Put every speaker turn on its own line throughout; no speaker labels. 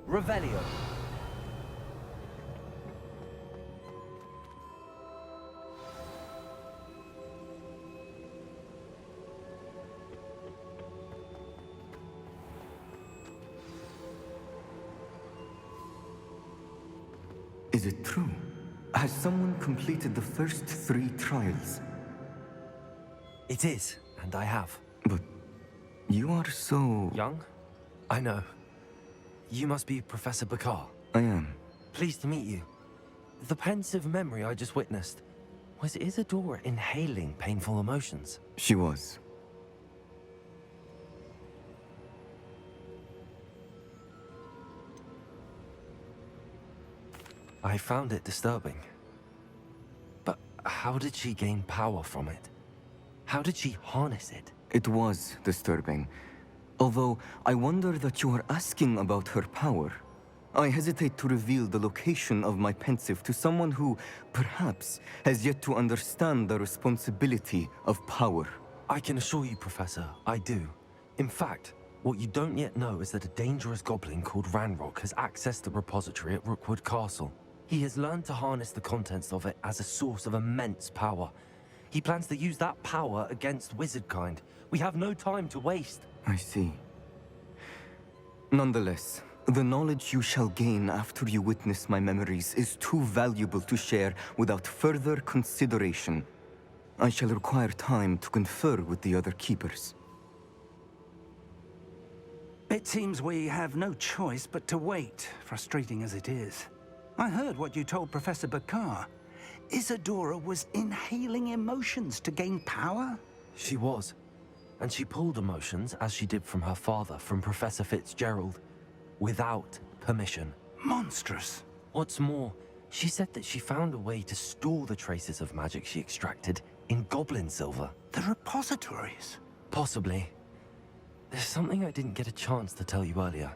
Revelio.
Is it true? Has someone completed the first 3 trials?
It is, and I have.
But you are so...
Young? I know. You must be Professor Bakar.
I am.
Pleased to meet you. The pensive memory I just witnessed, was Isadora inhaling painful emotions?
She was.
I found it disturbing. But how did she gain power from it? How did she harness it?
It was disturbing. Although, I wonder that you are asking about her power. I hesitate to reveal the location of my pensive to someone who, perhaps, has yet to understand the responsibility of power.
I can assure you, Professor, I do. In fact, what you don't yet know is that a dangerous goblin called Ranrock has accessed the repository at Rookwood Castle. He has learned to harness the contents of it as a source of immense power. He plans to use that power against wizardkind. We have no time to waste.
I see. Nonetheless, the knowledge you shall gain after you witness my memories is too valuable to share without further consideration. I shall require time to confer with the other keepers.
It seems we have no choice but to wait, frustrating as it is. I heard what you told Professor Bakar. Isadora was inhaling emotions to gain power?
She was. And she pulled emotions, as she did from her father, from Professor Fitzgerald, without permission.
Monstrous.
What's more, she said that she found a way to store the traces of magic she extracted in goblin silver.
The repositories?
Possibly. There's something I didn't get a chance to tell you earlier.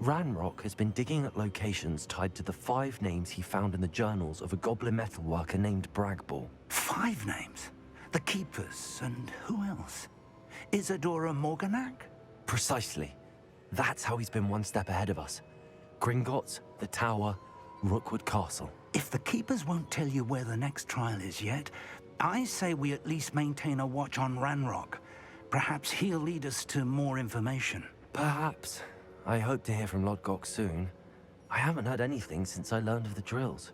Ranrock has been digging at locations tied to the 5 names he found in the journals of a goblin metalworker named Bragball.
5 names? The Keepers, and who else? Isadora Morganac?
Precisely. That's how he's been one step ahead of us. Gringotts, the Tower, Rookwood Castle.
If the Keepers won't tell you where the next trial is yet, I say we at least maintain a watch on Ranrock. Perhaps he'll lead us to more information.
Perhaps. I hope to hear from Lodgok soon. I haven't heard anything since I learned of the drills.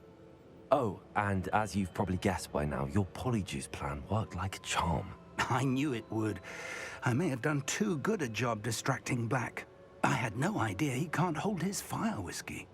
Oh, and as you've probably guessed by now, your Polyjuice plan worked like a charm.
I knew it would. I may have done too good a job distracting Black. I had no idea he can't hold his fire whiskey.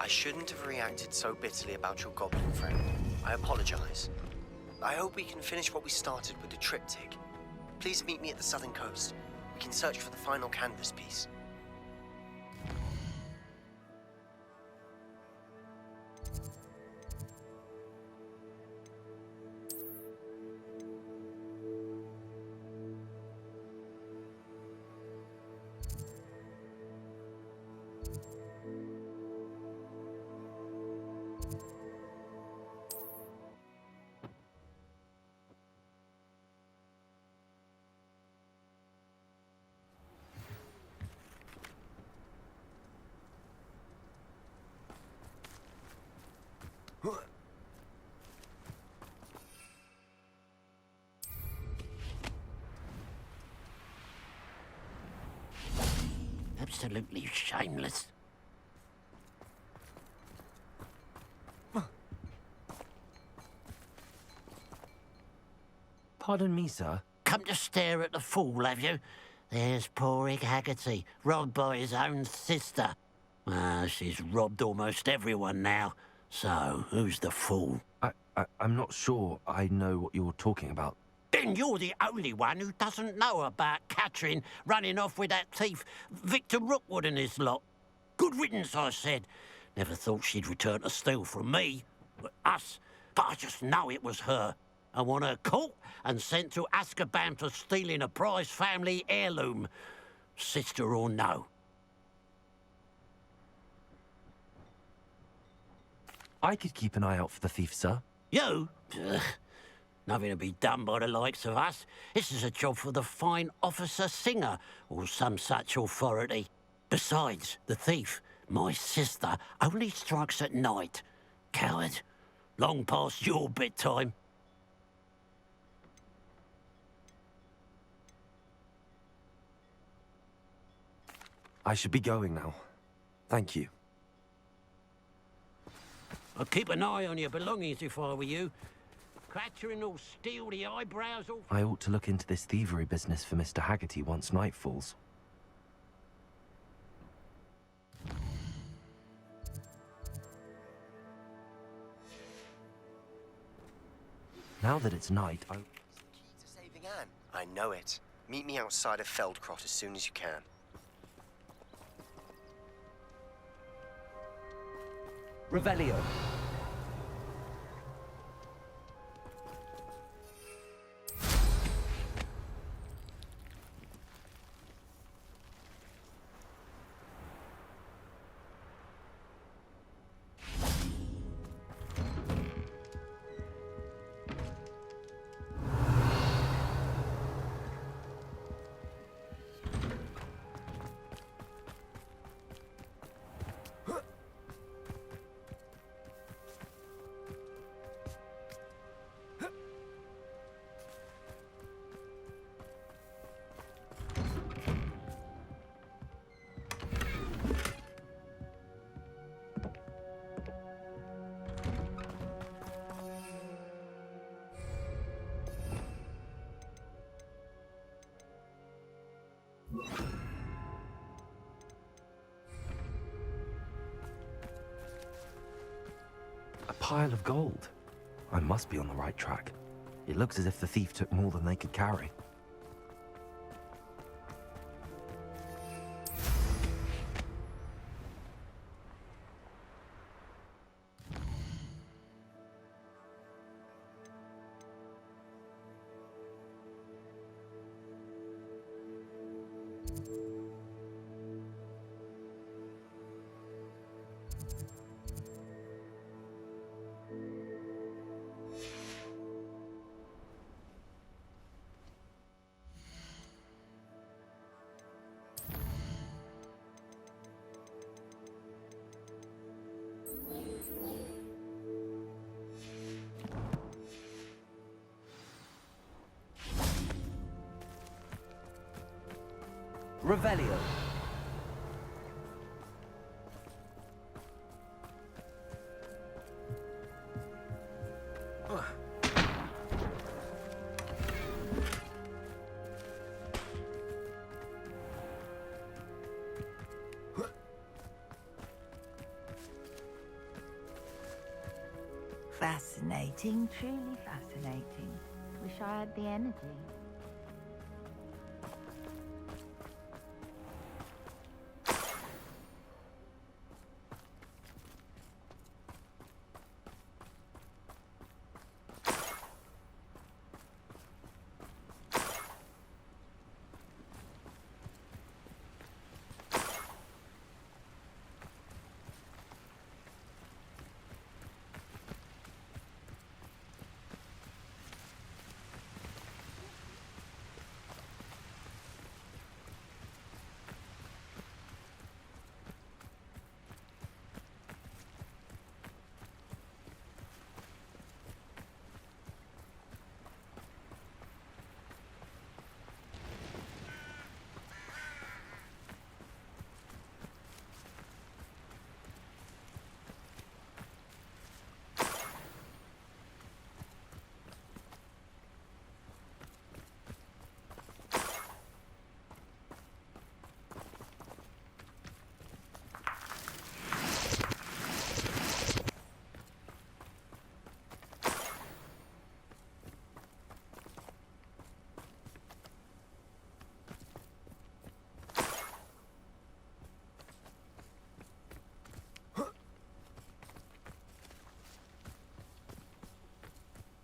I shouldn't have reacted so bitterly about your goblin friend. I apologize. I hope we can finish what we started with the triptych. Please meet me at the southern coast. We can search for the final canvas piece.
Absolutely shameless.
Pardon me, sir.
Come to stare at the fool, have you? There's poor Ig Haggerty, robbed by his own sister. She's robbed almost everyone now. So, who's the fool?
I'm not sure I know what you're talking about.
Then you're the only one who doesn't know about Catherine running off with that thief, Victor Rookwood and his lot. Good riddance, I said. Never thought she'd return to steal from me, us, but I just know it was her. I want her caught and sent to Azkaban for stealing a prized family heirloom, sister or no.
I could keep an eye out for the thief, sir.
You? Ugh. Nothing to be done by the likes of us. This is a job for the fine officer Singer, or some such authority. Besides, the thief, my sister, only strikes at night. Coward. Long past your bedtime.
I should be going now. Thank you.
I'd keep an eye on your belongings if I were you. Catherine will steal the eyebrows off.
I ought to look into this thievery business for Mr. Haggerty once night falls. Now that it's night,
It's the key to saving Anne. I know it. Meet me outside of Feldcroft as soon as you can.
Revelio.
a pile of gold. I must be on the right track. It looks as if the thief took more than they could carry.
Revelio.
Fascinating, truly fascinating. Wish I had the energy.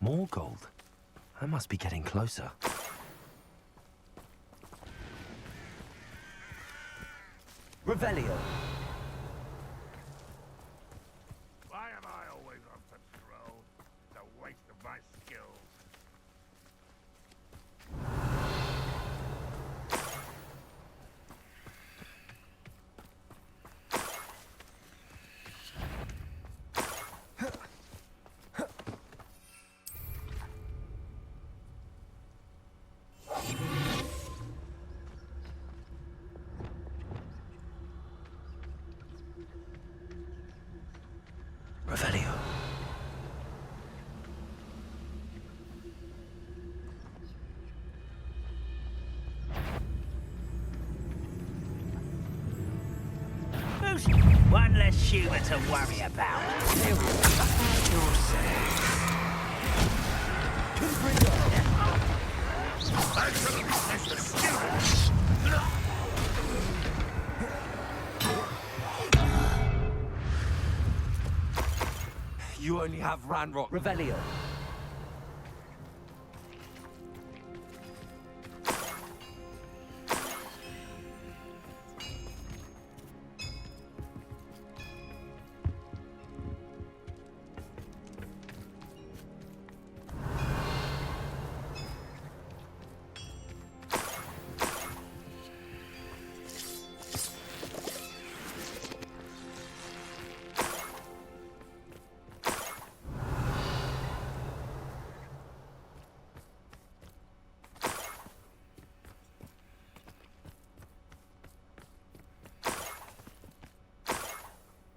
More gold? I must be getting closer.
Revelio.
Why am I always on patrol? It's a waste of my skills.
Revelio.
One less Schubert to worry about.
You only have Ranrock.
Revelio.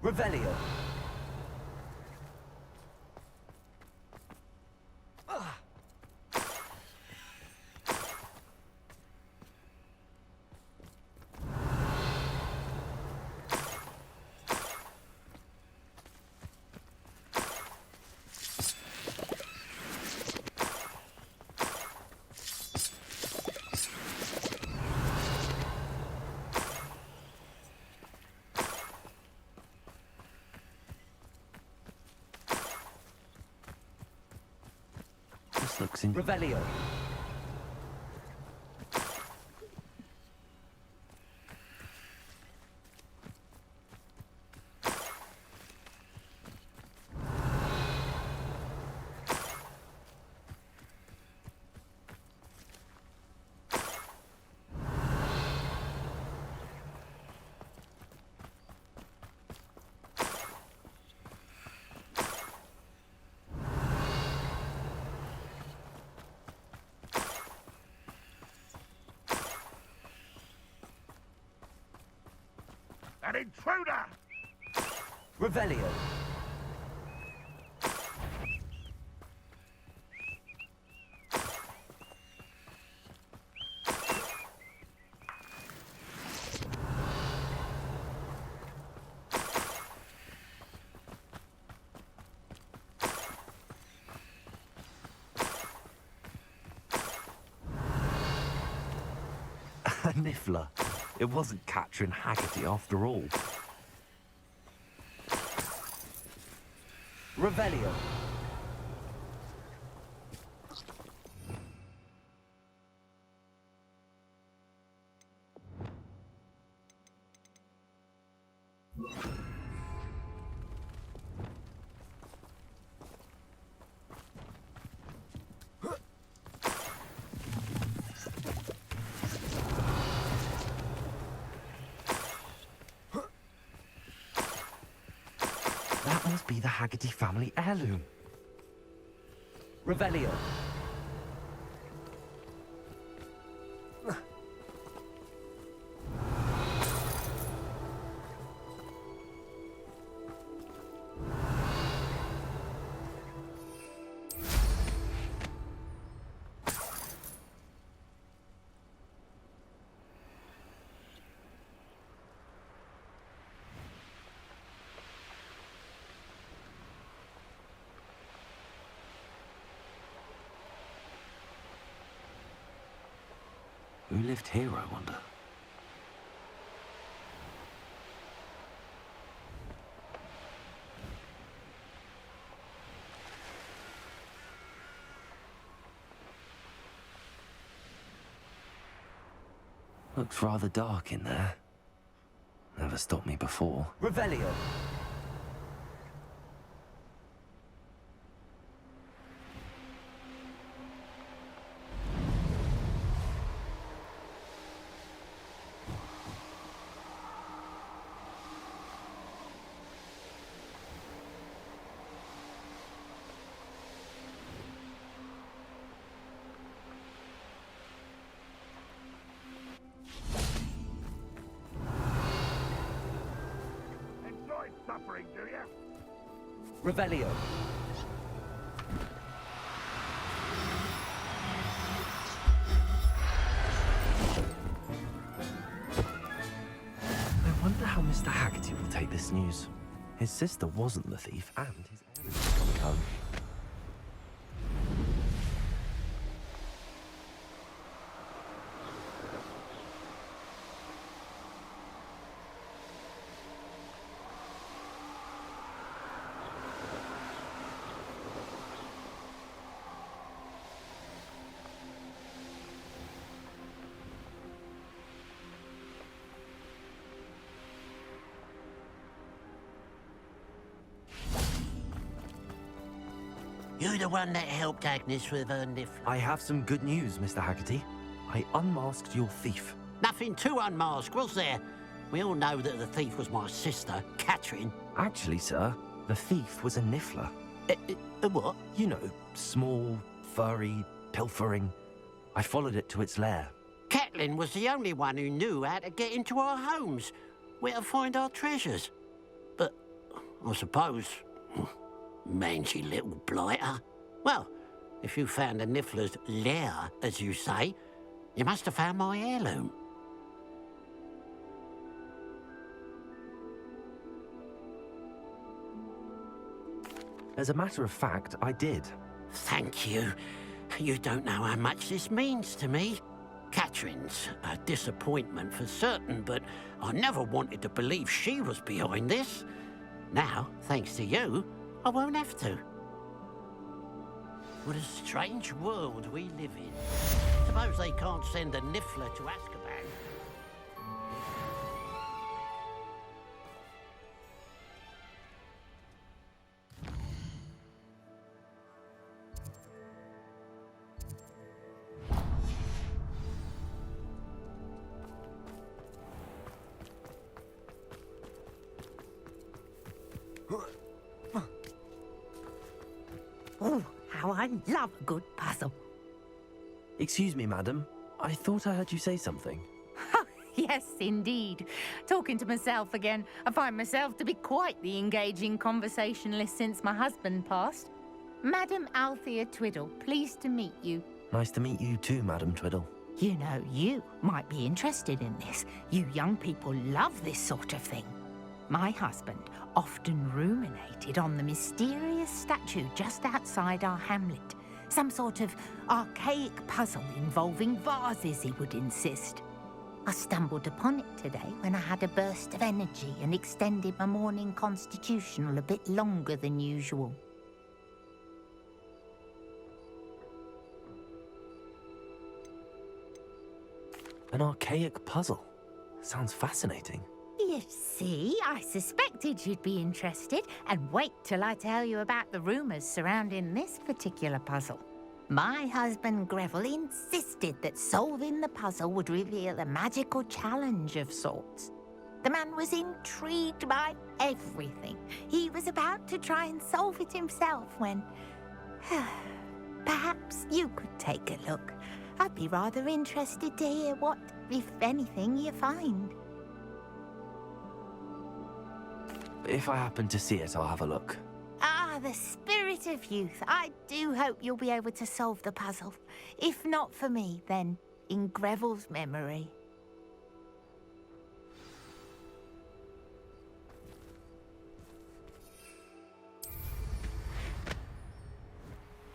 Revelio.
This looks in.
Revelio.
An intruder!
Revelio.
A niffler. It wasn't Catherine Haggerty after all.
Revelio.
That must be the Haggerty family heirloom.
Revelio.
Who lived here, I wonder? Looks rather dark in there. Never stopped me before.
Revelio.
Enjoy suffering, do you?
Revelio.
I wonder how Mr. Haggerty will take this news. His sister wasn't the thief, and his heirloom is coming home.
You're the one that helped Agnes with her niffler.
I have some good news, Mr. Haggerty. I unmasked your thief.
Nothing to unmask, was there? We all know that the thief was my sister, Catherine.
Actually, sir, the thief was a niffler.
What?
You know, small, furry, pilfering. I followed it to its lair.
Catelyn was the only one who knew how to get into our homes, where to find our treasures. But I suppose, mangy little blighter. Well, if you found the niffler's lair, as you say, you must have found my heirloom.
As a matter of fact, I did.
Thank you. You don't know how much this means to me. Catherine's a disappointment for certain, but I never wanted to believe she was behind this. Now, thanks to you, I won't have to. What a strange world we live in. Suppose they can't send a niffler to Azkaban.
Oh, how I love a good puzzle.
Excuse me, madam. I thought I heard you say something.
Yes, indeed. Talking to myself again. I find myself to be quite the engaging conversationalist since my husband passed. Madam Althea Twiddle, pleased to meet you.
Nice to meet you too, Madam Twiddle.
You know, you might be interested in this. You young people love this sort of thing. My husband often ruminated on the mysterious statue just outside our hamlet. Some sort of archaic puzzle involving vases, he would insist. I stumbled upon it today when I had a burst of energy and extended my morning constitutional a bit longer than usual.
An archaic puzzle. Sounds fascinating.
You see, I suspected you'd be interested, and wait till I tell you about the rumours surrounding this particular puzzle. My husband Greville insisted that solving the puzzle would reveal a magical challenge of sorts. The man was intrigued by everything. He was about to try and solve it himself when... Perhaps you could take a look. I'd be rather interested to hear what, if anything, you find.
If I happen to see it, I'll have a look.
Ah, the spirit of youth. I do hope you'll be able to solve the puzzle. If not for me, then in Greville's memory.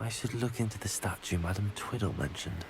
I should look into the statue Madam Twiddle mentioned.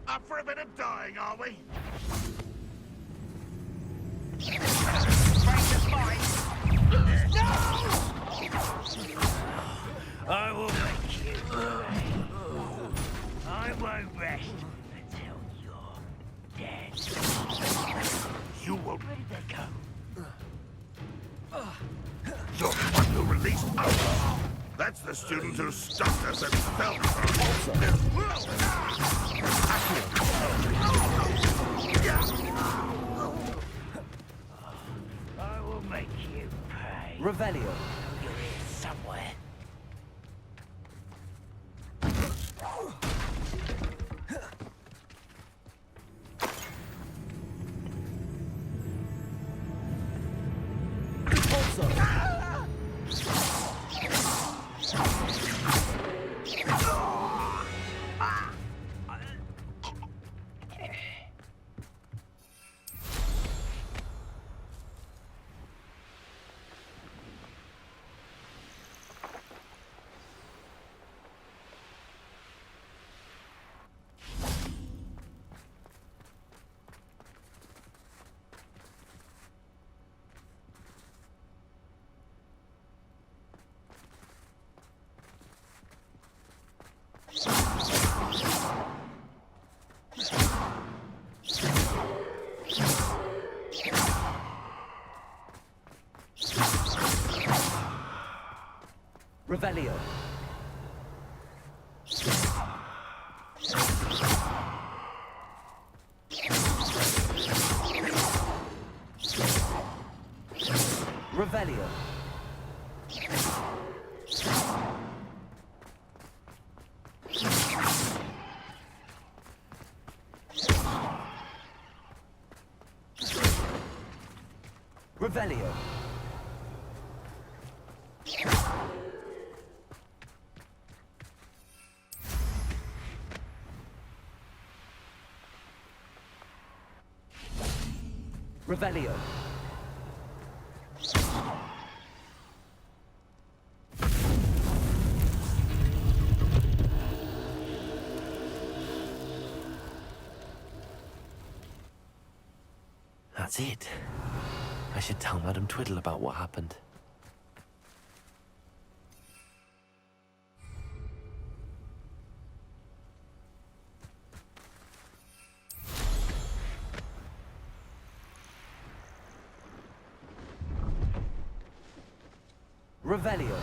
Up for a bit of dying, are we?
I will make you. I won't rest until you're dead.
You won't.
Where did they go?
You're the one who released us. That's the student who stopped us and fell
I will make you pay.
Revelio.
You're here somewhere.
Revelio. Revelio. Revelio. Revelio.
That's it. I should tell Madame Twiddle about what happened.
Revelio.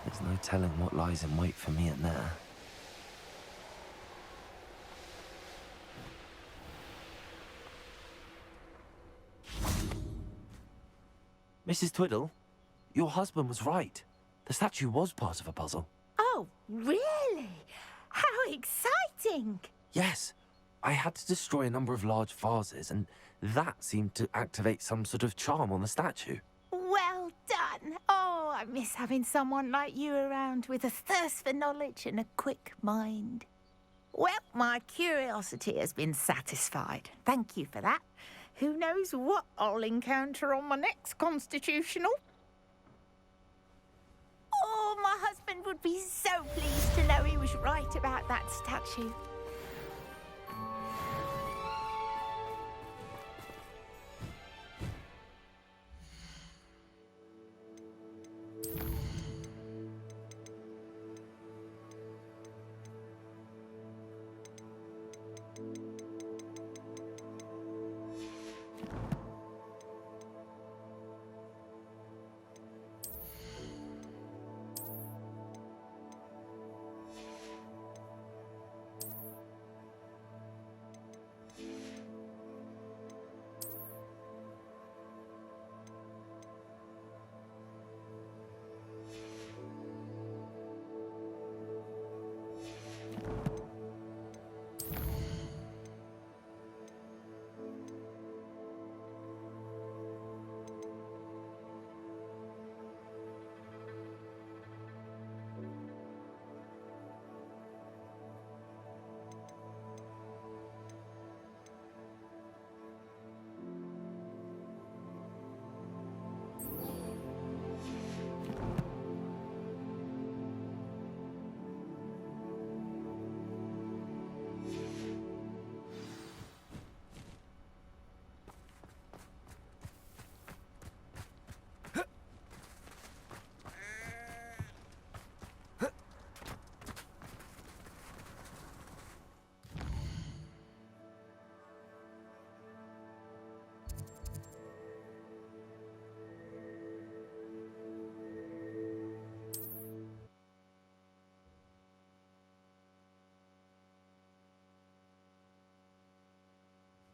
There's no telling what lies in wait for me in there. Mrs. Twiddle, your husband was right. The statue was part of a puzzle.
Oh, really? How exciting!
Yes, I had to destroy a number of large vases, and that seemed to activate some sort of charm on the statue.
Well done. Oh, I miss having someone like you around with a thirst for knowledge and a quick mind. Well, my curiosity has been satisfied. Thank you for that. Who knows what I'll encounter on my next constitutional? Oh, my husband would be so pleased to know he was right about that statue.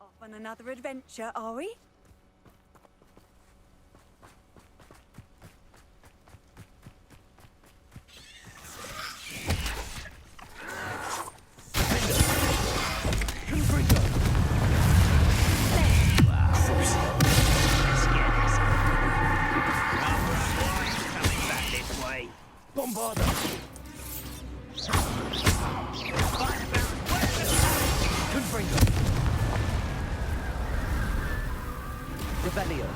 Off on another adventure, are we?
Revelio.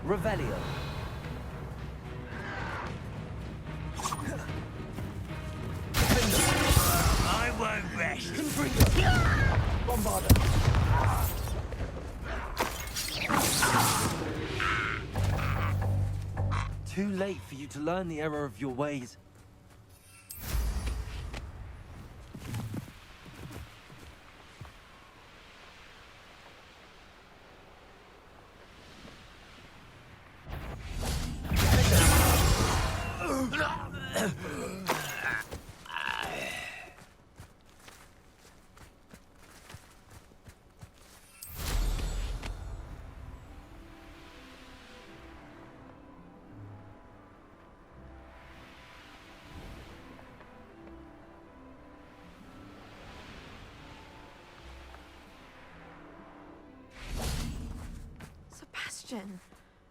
Revelio.
I won't rest.
Too late for you to learn the error of your ways.
question.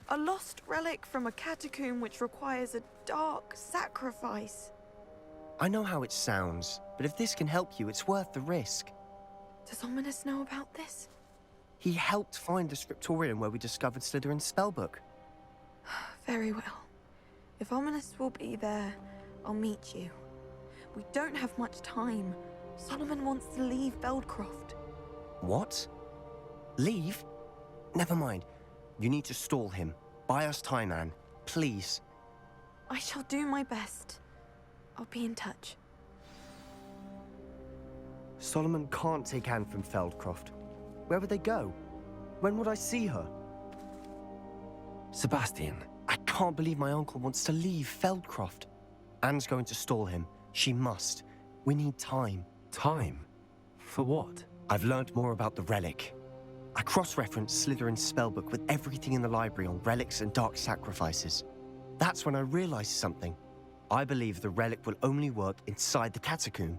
A lost relic from a catacomb which requires a dark sacrifice.
I know how it sounds, but if this can help you, it's worth the risk.
Does Ominous know about this?
He helped find the scriptorium where we discovered Slytherin's spellbook.
Very well. If Ominous will be there, I'll meet you. We don't have much time. Solomon wants to leave Beldcroft.
What? Leave? Never mind. You need to stall him. Buy us time, Anne. Please.
I shall do my best. I'll be in touch.
Solomon can't take Anne from Feldcroft. Where would they go? When would I see her?
Sebastian.
I can't believe my uncle wants to leave Feldcroft. Anne's going to stall him. She must. We need time.
Time? For what?
I've learned more about the relic. I cross-referenced Slytherin's spellbook with everything in the library on relics and dark sacrifices. That's when I realized something. I believe the relic will only work inside the catacomb.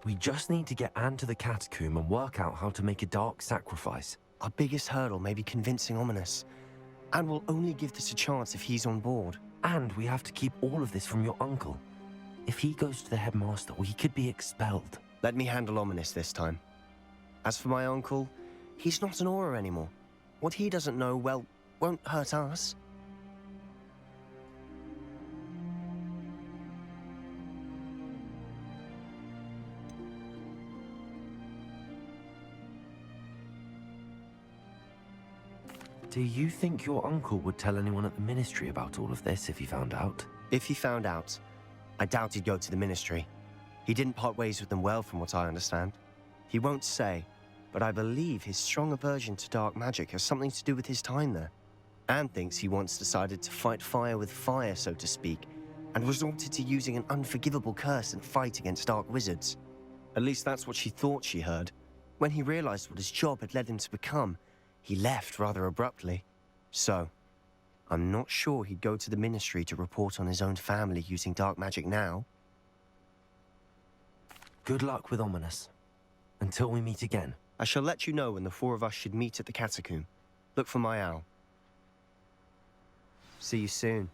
We just need to get Anne to the catacomb and work out how to make a dark sacrifice.
Our biggest hurdle may be convincing Ominous. And we'll only give this a chance if he's on board.
And we have to keep all of this from your uncle. If he goes to the headmaster, we could be expelled.
Let me handle Ominous this time. As for my uncle, he's not an Auror anymore. What he doesn't know, well, won't hurt us.
Do you think your uncle would tell anyone at the ministry about all of this if he found out?
If he found out, I doubt he'd go to the ministry. He didn't part ways with them well, from what I understand. He won't say, but I believe his strong aversion to dark magic has something to do with his time there. Anne thinks he once decided to fight fire with fire, so to speak, and resorted to using an unforgivable curse and fight against dark wizards. At least that's what she thought she heard. When he realized what his job had led him to become, he left rather abruptly. So, I'm not sure he'd go to the ministry to report on his own family using dark magic now.
Good luck with Ominous. Until we meet again.
I shall let you know when the four of us should meet at the catacomb. Look for my owl. See you soon.